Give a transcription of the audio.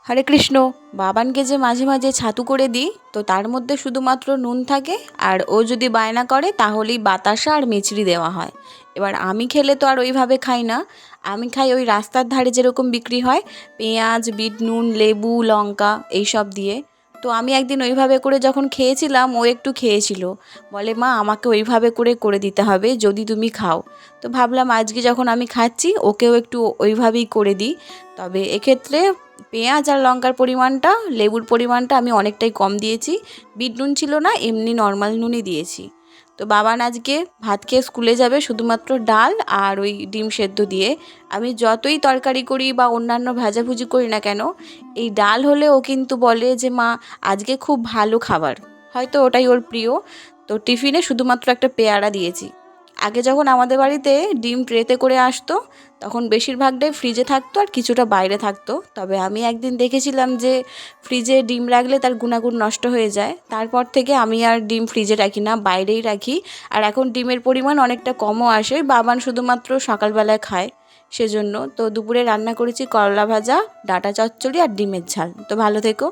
হরে কৃষ্ণ। বাবানকে যে মাঝে মাঝে ছাতু করে দিই, তো তার মধ্যে শুধুমাত্র নুন থাকে, আর ও যদি বায়না করে তাহলেই বাতাসা আর মিচড়ি দেওয়া হয়। এবার আমি খেলে তো আর ওইভাবে খাই না, আমি খাই ওই রাস্তার ধারে যেরকম বিক্রি হয়, পেঁয়াজ, বিট নুন, লেবু, লঙ্কা এইসব দিয়ে। তো আমি একদিন ওইভাবে করে যখন খেয়েছিলাম, ও একটু খেয়েছিল, বলে মা আমাকে ওইভাবে করে করে দিতে হবে যদি তুমি খাও। তো ভাবলাম আজকে যখন আমি খাচ্ছি ওকেও একটু ওইভাবেই করে দিই। তবে এক্ষেত্রে পেঁয়াজ আর লঙ্কার পরিমাণটা, লেবুর পরিমাণটা আমি অনেকটাই কম দিয়েছি। বিট নুন ছিল না, এমনি নর্মাল নুনই দিয়েছি। তো বাবান আজকে ভাত খেয়ে স্কুলে যাবে শুধুমাত্র ডাল আর ওই ডিম সেদ্ধ দিয়ে। আমি যতই তরকারি করি বা অন্যান্য ভাজাভুজি করি না কেন, এই ডাল হলে ও কিন্তু বলে যে মা আজকে খুব ভালো খাবার, হয়তো ওটাই ওর প্রিয়। তো টিফিনে শুধুমাত্র একটা পেয়ারা দিয়েছি। আগে যখন আমাদের বাড়িতে ডিম ট্রেতে করে আসতো, তখন বেশিরভাগটাই ফ্রিজে থাকতো আর কিছুটা বাইরে থাকতো। তবে আমি একদিন দেখেছিলাম যে ফ্রিজে ডিম রাখলে তার গুণাগুণ নষ্ট হয়ে যায়। তারপর থেকে আমি আর ডিম ফ্রিজে রাখি না, বাইরেই রাখি। আর এখন ডিমের পরিমাণ অনেকটা কমও আসে, বাবান শুধুমাত্র সকালবেলায় খায় সেজন্য। তো দুপুরে রান্না করেছি করলা ভাজা, ডাঁটা চচ্চড়ি আর ডিমের ঝাল। তো ভালো থেকো।